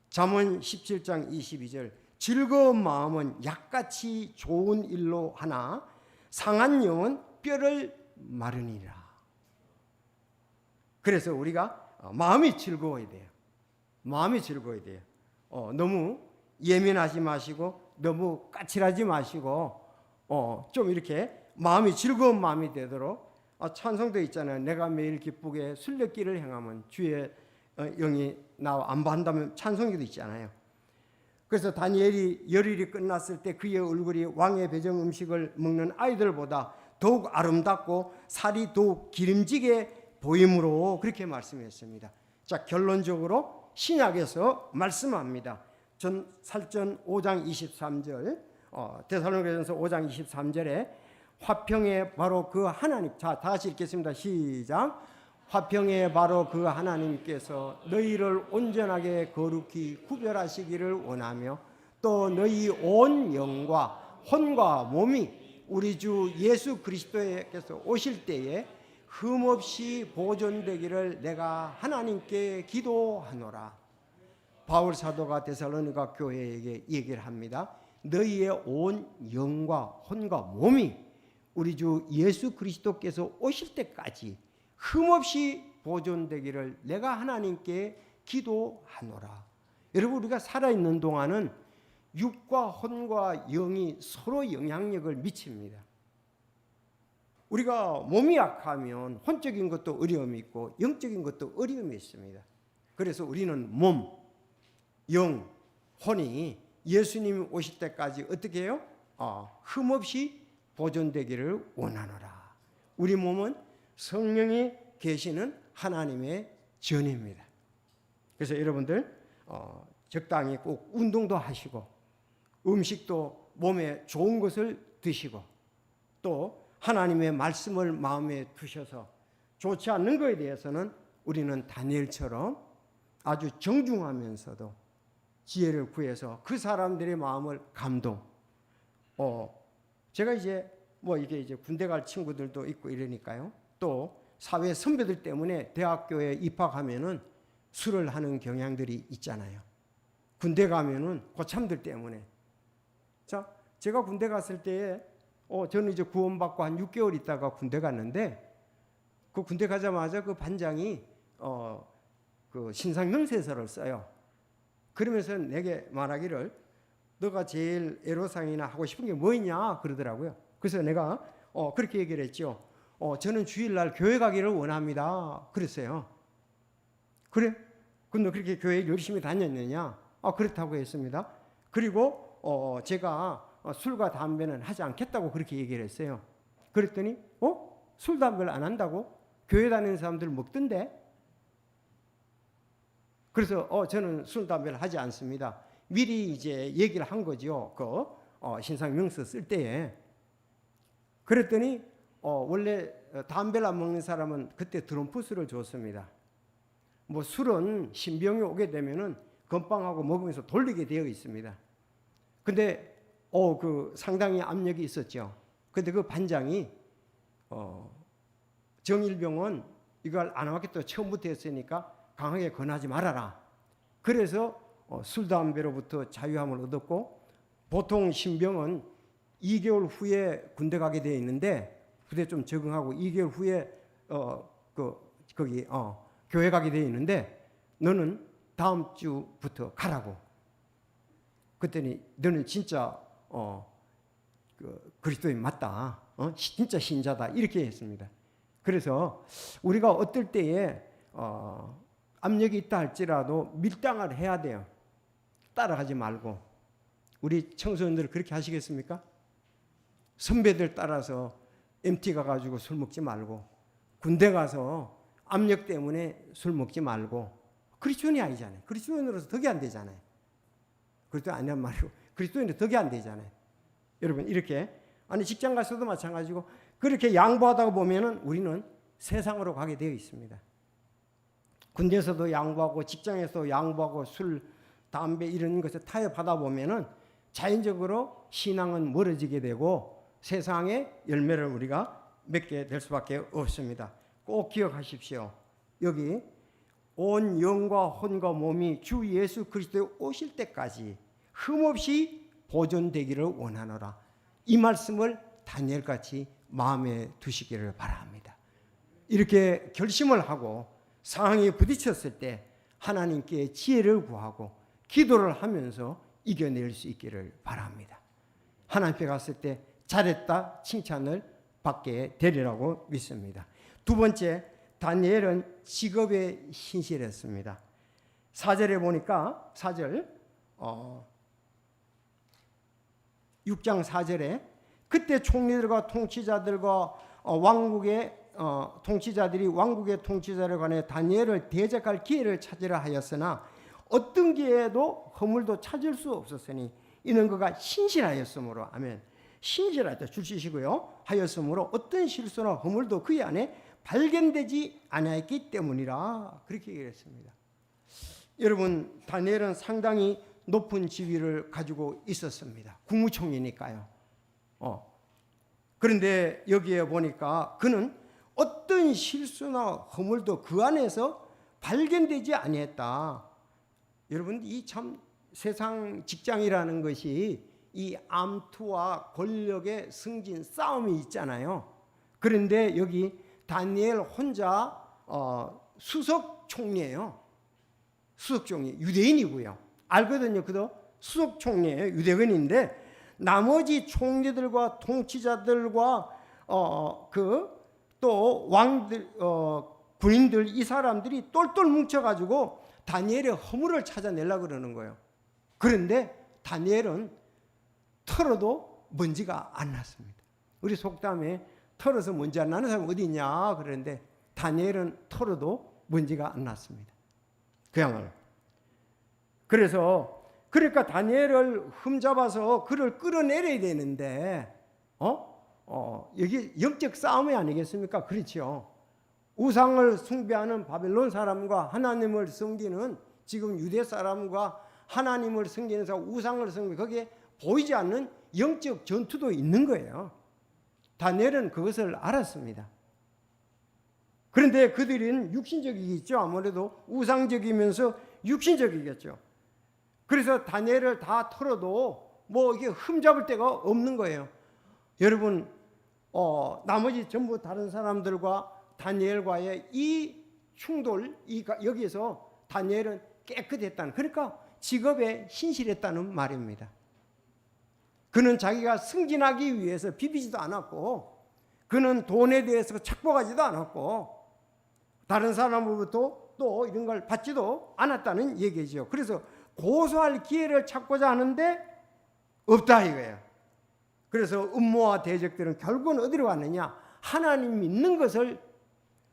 잠언 17장 22절, 즐거운 마음은 약같이 좋은 일로 하나 상한 영은 뼈를 마르니라. 그래서 우리가 마음이 즐거워야 돼요. 마음이 즐거워야 돼요. 너무 예민하지 마시고 너무 까칠하지 마시고 좀 이렇게 마음이 즐거운 마음이 되도록, 찬송도 있잖아요. 내가 매일 기쁘게 순례길을 행하면 주의 영이 나와 안보한다면 찬송기도 있잖아요. 그래서 다니엘이 열일이 끝났을 때 그의 얼굴이 왕의 배정 음식을 먹는 아이들보다 더욱 아름답고 살이 더욱 기름지게 보임으로 그렇게 말씀했습니다. 자, 결론적으로 신약에서 말씀합니다. 살전 5장 23절, 데살로니가전서 5장 23절에 화평의 바로 그 하나님, 자 다시 읽겠습니다. 시작. 화평의 바로 그 하나님께서 너희를 온전하게 거룩히 구별하시기를 원하며 또 너희 온 영과 혼과 몸이 우리 주 예수 그리스도께서 오실 때에 흠없이 보존되기를 내가 하나님께 기도하노라. 바울 사도가 데살로니가 교회에게 얘기를 합니다. 너희의 온 영과 혼과 몸이 우리 주 예수 그리스도께서 오실 때까지 흠없이 보존되기를 내가 하나님께 기도하노라. 여러분, 우리가 살아있는 동안은 육과 혼과 영이 서로 영향력을 미칩니다. 우리가 몸이 약하면 혼적인 것도 어려움이 있고 영적인 것도 어려움이 있습니다. 그래서 우리는 몸, 영, 혼이 예수님이 오실 때까지 어떻게 해요? 흠없이 보존되기를 원하노라. 우리 몸은 성령이 계시는 하나님의 전입니다. 그래서 여러분들 적당히 꼭 운동도 하시고 음식도 몸에 좋은 것을 드시고 또 하나님의 말씀을 마음에 두셔서 좋지 않는 것에 대해서는 우리는 다니엘처럼 아주 정중하면서도 지혜를 구해서 그 사람들의 마음을 감동. 제가 이제 이게 이제 군대 갈 친구들도 있고 이러니까요. 또 사회 선배들 때문에 대학교에 입학하면은 술을 하는 경향들이 있잖아요. 군대 가면은 고참들 때문에. 자, 제가 군대 갔을 때에 저는 이제 구원받고 한 6개월 있다가 군대 갔는데 그 군대 가자마자 그 반장이 그 신상명세서를 써요. 그러면서 내게 말하기를 너가 제일 애로사항이나 하고 싶은 게 뭐 있냐 그러더라고요. 그래서 내가 그렇게 얘기를 했죠. 저는 주일날 교회 가기를 원합니다. 그랬어요. 그래? 근데 그렇게 교회 열심히 다녔느냐? 그렇다고 했습니다. 그리고 제가 술과 담배는 하지 않겠다고 그렇게 얘기를 했어요. 그랬더니 술 담배를 안 한다고? 교회 다니는 사람들 먹던데? 그래서 저는 술 담배를 하지 않습니다. 미리 이제 얘기를 한 거죠. 그 신상명서 쓸 때에. 그랬더니 원래 담배를 안 먹는 사람은 그때 드럼프스를 줬습니다. 뭐 술은 신병이 오게 되면은 건빵하고 먹으면서 돌리게 되어 있습니다. 근데 그 상당히 압력이 있었죠. 근데 그 반장이 정일병은 이걸 안 하겠다 처음부터 했으니까 강하게 권하지 말아라. 그래서 술 담배로부터 자유함을 얻었고, 보통 신병은 2개월 후에 군대 가게 되어 있는데, 부대 좀 적응하고 2개월 후에 거기 교회 가게 되어 있는데, 너는 다음 주부터 가라고. 그랬더니 너는 진짜 그리스도인 맞다. 진짜 신자다. 이렇게 했습니다. 그래서 우리가 어떨 때에 압력이 있다 할지라도 밀당을 해야 돼요. 따라가지 말고. 우리 청소년들 그렇게 하시겠습니까? 선배들 따라서 MT 가가지고 술 먹지 말고, 군대 가서 압력 때문에 술 먹지 말고. 그리스도인이 아니잖아요. 그리스도인으로서 덕이 안 되잖아요. 그리스도 아니란 말이고 그리스도인으로 덕이 안 되잖아요. 여러분 이렇게 직장 가서도 마찬가지고 그렇게 양보하다가 보면은 우리는 세상으로 가게 되어 있습니다. 군대에서도 양보하고 직장에서도 양보하고 술, 담배 이런 것에 타협하다 보면은 자연적으로 신앙은 멀어지게 되고 세상의 열매를 우리가 맺게 될 수밖에 없습니다. 꼭 기억하십시오. 여기 온 영과 혼과 몸이 주 예수 그리스도에 오실 때까지 흠없이 보존되기를 원하노라. 이 말씀을 다니엘같이 마음에 두시기를 바랍니다. 이렇게 결심을 하고 상황에 부딪혔을 때 하나님께 지혜를 구하고 기도를 하면서 이겨낼 수 있기를 바랍니다. 하나님 앞에 갔을 때 잘했다 칭찬을 받게 되리라고 믿습니다. 두 번째, 다니엘은 직업에 신실했습니다. 4절에 보니까 4절 6장 4절에 그때 총리들과 통치자들과 왕국의 통치자들이 왕국의 통치자를 관해 다니엘을 대적할 기회를 찾으려 하였으나 어떤 기회에도 허물도 찾을 수 없었으니 이는 그가 신실하였으므로, 아멘, 신실하다 주시시고요, 하였으므로 어떤 실수나 허물도 그의 안에 발견되지 않았기 때문이라, 그렇게 얘기했습니다. 여러분, 다니엘은 상당히 높은 지위를 가지고 있었습니다. 국무총리니까요. 그런데 여기에 보니까 그는 어떤 실수나 허물도 그 안에서 발견되지 아니했다. 여러분, 이 참 세상 직장이라는 것이 이 암투와 권력의 승진 싸움이 있잖아요. 그런데 여기 다니엘 혼자 수석 총리예요. 수석 총리, 유대인이고요. 알거든요. 그도 수석 총리예요. 유대인인데 나머지 총리들과 통치자들과 또 왕들, 군인들, 이 사람들이 똘똘 뭉쳐가지고 다니엘의 허물을 찾아내려고 그러는 거예요. 그런데 다니엘은 털어도 먼지가 안 났습니다. 우리 속담에 털어서 먼지 안 나는 사람 어디 있냐 그러는데 다니엘은 털어도 먼지가 안 났습니다. 그야말로. 그러니까 다니엘을 흠잡아서 그를 끌어내려야 되는데 여기 영적 싸움이 아니겠습니까? 그렇죠. 우상을 숭배하는 바벨론 사람과 하나님을 섬기는 지금 유대 사람과 하나님을 섬기는 사람, 우상을 섬기는, 거기에 보이지 않는 영적 전투도 있는 거예요. 다니엘은 그것을 알았습니다. 그런데 그들은 육신적이겠죠. 아무래도 우상적이면서 육신적이겠죠. 그래서 다니엘을 다 털어도 이게 흠잡을 데가 없는 거예요. 여러분, 나머지 전부 다른 사람들과 다니엘과의 이 충돌, 여기에서 다니엘은 깨끗했다는, 그러니까 직업에 신실했다는 말입니다. 그는 자기가 승진하기 위해서 비비지도 않았고, 그는 돈에 대해서 착복하지도 않았고, 다른 사람으로부터 또 이런 걸 받지도 않았다는 얘기죠. 그래서 고소할 기회를 찾고자 하는데 없다 이거예요. 그래서 음모와 대적들은 결국은 어디로 갔느냐? 하나님 믿는 것을,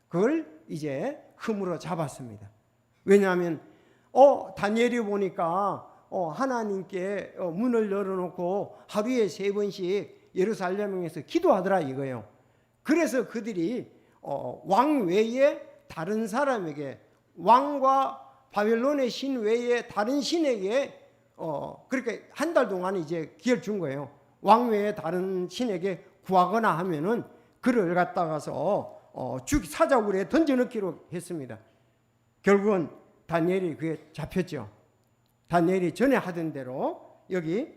그걸 이제 흠으로 잡았습니다. 왜냐하면 다니엘이 보니까 하나님께 문을 열어놓고 하루에 3번씩 예루살렘에서 기도하더라 이거예요. 그래서 그들이 왕 외에 다른 사람에게, 왕과 바벨론의 신 외에 다른 신에게 그렇게 한 달 동안 이제 기회를 준 거예요. 왕 외에 다른 신에게 구하거나 하면은 그를 갖다가서 사자굴에 던져넣기로 했습니다. 결국은 다니엘이 그에 잡혔죠. 다니엘이 전에 하던 대로 여기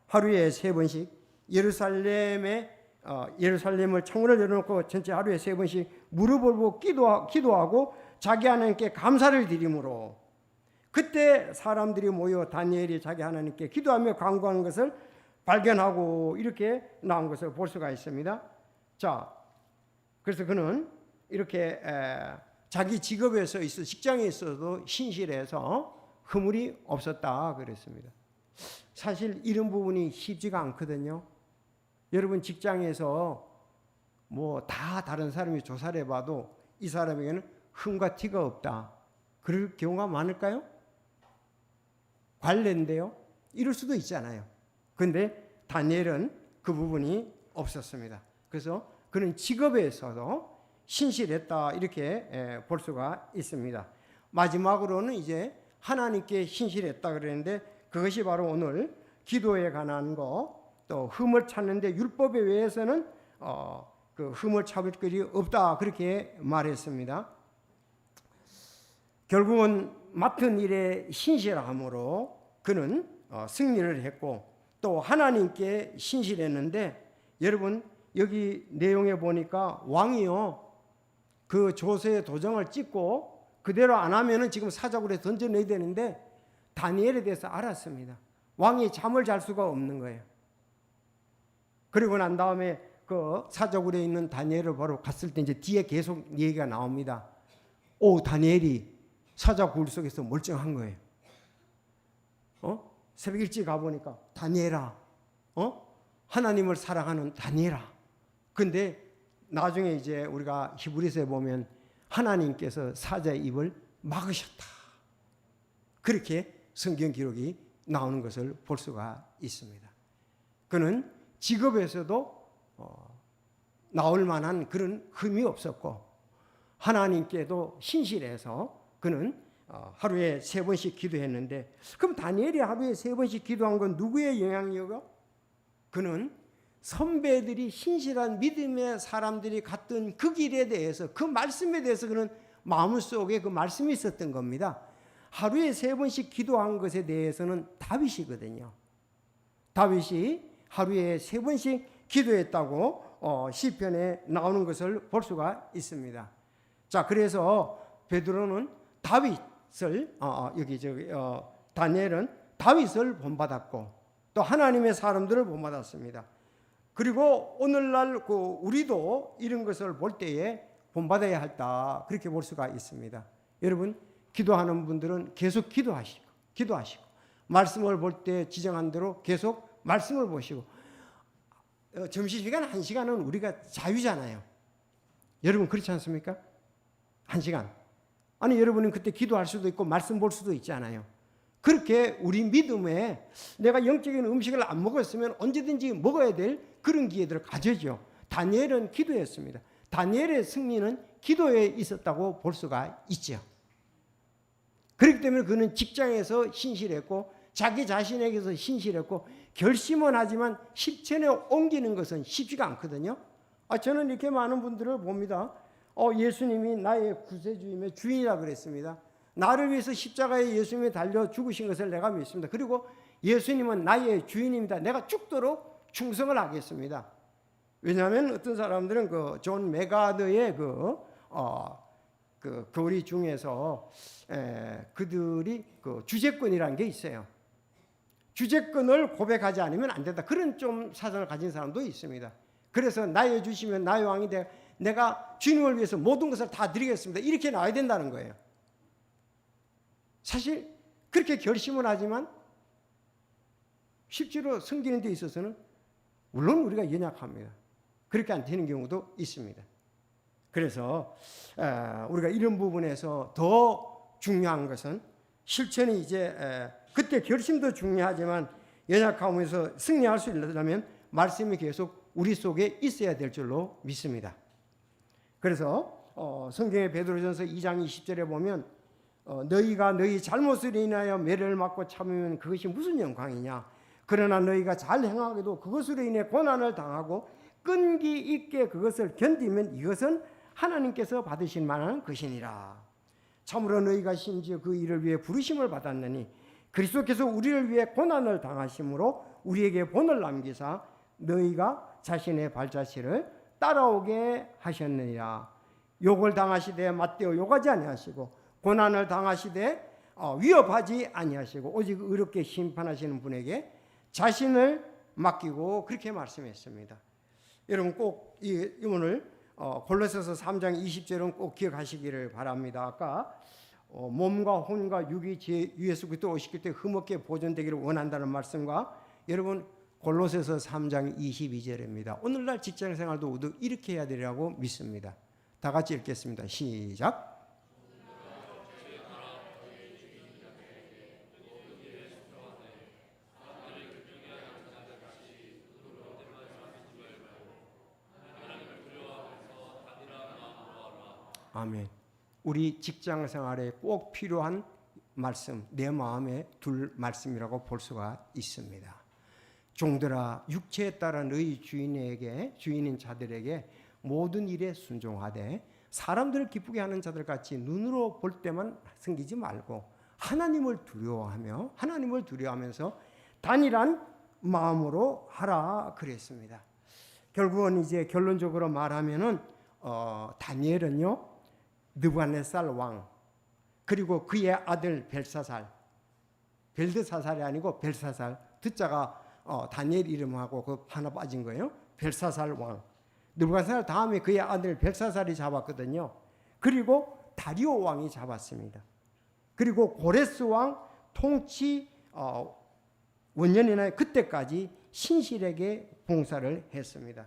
하루에 3번씩 예루살렘을 창문을 열어놓고 전체 하루에 3번씩 무릎을 보고 기도하고 자기 하나님께 감사를 드림으로, 그때 사람들이 모여 다니엘이 자기 하나님께 기도하며 간구하는 것을 발견하고 이렇게 나온 것을 볼 수가 있습니다. 자, 그래서 그는 이렇게 자기 직업에서 직장에 있어도 신실해서 허물이 없었다 그랬습니다. 사실 이런 부분이 쉽지가 않거든요. 여러분 직장에서 뭐 다 다른 사람이 조사를 해봐도 이 사람에게는 흠과 티가 없다, 그럴 경우가 많을까요? 관례인데요. 이럴 수도 있잖아요. 그런데 다니엘은 그 부분이 없었습니다. 그래서 그는 직업에서도 신실했다 이렇게 볼 수가 있습니다. 마지막으로는 이제 하나님께 신실했다 그랬는데, 그것이 바로 오늘 기도에 관한 거, 또 흠을 찾는데 율법에 의해서는 그 흠을 찾을 길이 없다 그렇게 말했습니다. 결국은 맡은 일에 신실함으로 그는 승리를 했고 또 하나님께 신실했는데, 여러분 여기 내용에 보니까 왕이요 그 조서의 도장을 찍고 그대로 안 하면은 지금 사자굴에 던져내야 되는데 다니엘에 대해서 알았습니다. 왕이 잠을 잘 수가 없는 거예요. 그리고 난 다음에 그 사자굴에 있는 다니엘을 보러 갔을 때 이제 뒤에 계속 얘기가 나옵니다. 오, 다니엘이 사자굴 속에서 멀쩡한 거예요. 새벽 일찍 가보니까 다니엘아, 하나님을 사랑하는 다니엘아. 근데 나중에 이제 우리가 히브리서에 보면 하나님께서 사자의 입을 막으셨다, 그렇게 성경 기록이 나오는 것을 볼 수가 있습니다. 그는 직업에서도 나올 만한 그런 흠이 없었고 하나님께도 신실해서 그는 하루에 3번씩 기도했는데, 그럼 다니엘이 하루에 3번씩 기도한 건 누구의 영향이요? 그는 선배들이 신실한 믿음의 사람들이 갔던 그 길에 대해서, 그 말씀에 대해서 그는 마음속에 그 말씀이 있었던 겁니다. 하루에 3번씩 기도한 것에 대해서는 다윗이거든요. 다윗이 하루에 3번씩 기도했다고 시편에 나오는 것을 볼 수가 있습니다. 자, 그래서 베드로는 다윗을 다니엘은 다윗을 본받았고 또 하나님의 사람들을 본받았습니다. 그리고 오늘날 우리도 이런 것을 볼 때에 본받아야 한다, 그렇게 볼 수가 있습니다. 여러분 기도하는 분들은 계속 기도하시고 말씀을 볼 때 지정한 대로 계속 말씀을 보시고, 점심시간 1시간은 우리가 자유잖아요. 여러분 그렇지 않습니까? 1시간. 아니 여러분은 그때 기도할 수도 있고 말씀 볼 수도 있잖아요. 그렇게 우리 믿음에 내가 영적인 음식을 안 먹었으면 언제든지 먹어야 될 그런 기회들을 가져죠. 다니엘은 기도했습니다. 다니엘의 승리는 기도에 있었다고 볼 수가 있죠. 그렇기 때문에 그는 직장에서 신실했고 자기 자신에게서 신실했고 결심은 하지만 실천에 옮기는 것은 쉽지가 않거든요. 저는 이렇게 많은 분들을 봅니다. 예수님이 나의 구세주임의 주인이라 그랬습니다. 나를 위해서 십자가에 예수님이 달려 죽으신 것을 내가 믿습니다. 그리고 예수님은 나의 주인입니다. 내가 죽도록 충성을 하겠습니다. 왜냐하면 어떤 사람들은 그 존 메가더의 그 교리 중에서 그들이 그 주제권이라는 게 있어요. 주제권을 고백하지 않으면 안 된다, 그런 좀 사상을 가진 사람도 있습니다. 그래서 나의 주시면 나의 왕이 내가 주님을 위해서 모든 것을 다 드리겠습니다, 이렇게 나와야 된다는 거예요. 사실 그렇게 결심을 하지만 실제로 섬기는 데 있어서는 물론 우리가 연약합니다. 그렇게 안 되는 경우도 있습니다. 그래서 우리가 이런 부분에서 더 중요한 것은 실천이 이제 그때 결심도 중요하지만 연약함에서 승리할 수 있려면 말씀이 계속 우리 속에 있어야 될 줄로 믿습니다. 그래서 성경의 베드로전서 2장 20절에 보면 너희가 너희 잘못으로 인하여 매를 맞고 참으면 그것이 무슨 영광이냐. 그러나 너희가 잘 행하게도 그것으로 인해 고난을 당하고 끈기 있게 그것을 견디면 이것은 하나님께서 받으실 만한 것이니라. 참으로 너희가 심지어 그 일을 위해 부르심을 받았느니 그리스도께서 우리를 위해 고난을 당하심으로 우리에게 본을 남기사 너희가 자신의 발자취를 따라오게 하셨느니라. 욕을 당하시되 맞대어 욕하지 아니하시고 고난을 당하시되 위협하지 아니하시고 오직 의롭게 심판하시는 분에게 자신을 맡기고 그렇게 말씀했습니다. 여러분 꼭 오늘 골로새서 3장 20절은 꼭 기억하시기를 바랍니다. 아까 몸과 혼과 육이 제 예수 그리스도 오실 때 흠없게 보존되기를 원한다는 말씀과 여러분 골로새서 3장 22절입니다. 오늘날 직장생활도 모두 이렇게 해야 되리라고 믿습니다. 다 같이 읽겠습니다. 시작. 아멘. 우리 직장 생활에 꼭 필요한 말씀, 내 마음에 둘 말씀이라고 볼 수가 있습니다. 종들아 육체에 따라 너희 주인인 자들에게 모든 일에 순종하되 사람들을 기쁘게 하는 자들 같이 눈으로 볼 때만 섬기지 말고 하나님을 두려워하면서 단일한 마음으로 하라 그랬습니다. 결국은 이제 결론적으로 말하면은 다니엘은요 느부갓네살 왕 그리고 그의 아들 벨드사살이 아니고 벨사살 듣자가 다니엘 이름하고 그 하나 빠진 거예요. 벨사살 왕 느부갓네살 다음에 그의 아들 벨사살이 잡았거든요. 그리고 다리오 왕이 잡았습니다. 그리고 고레스 왕 통치 원년이나 그때까지 신실에게 봉사를 했습니다.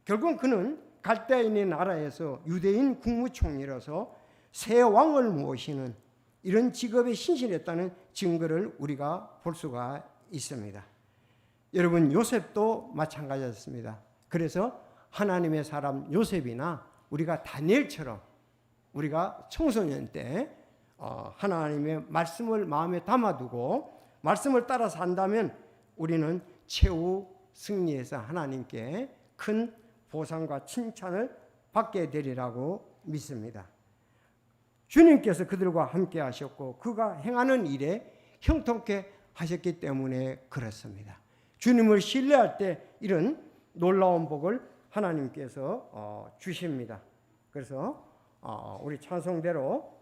결국 그는 갈대아인의 나라에서 유대인 국무총리로서 새 왕을 모시는 이런 직업에 신실했다는 증거를 우리가 볼 수가 있습니다. 여러분 요셉도 마찬가지였습니다. 그래서 하나님의 사람 요셉이나 우리가 다니엘처럼 우리가 청소년 때 하나님의 말씀을 마음에 담아두고 말씀을 따라 산다면 우리는 최후 승리해서 하나님께 큰 보상과 칭찬을 받게 되리라고 믿습니다. 주님께서 그들과 함께 하셨고 그가 행하는 일에 형통케 하셨기 때문에 그렇습니다. 주님을 신뢰할 때 이런 놀라운 복을 하나님께서 주십니다. 그래서 우리 찬송대로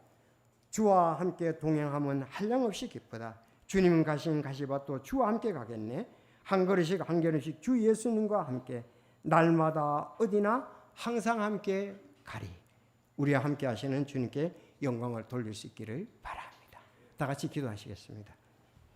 주와 함께 동행하면 한량없이 기쁘다. 주님 가신 가시밭도 주와 함께 가겠네. 한 걸음씩 한 걸음씩 주 예수님과 함께 날마다 어디나 항상 함께 가리. 우리와 함께 하시는 주님께 영광을 돌릴 수 있기를 바랍니다. 다 같이 기도하시겠습니다.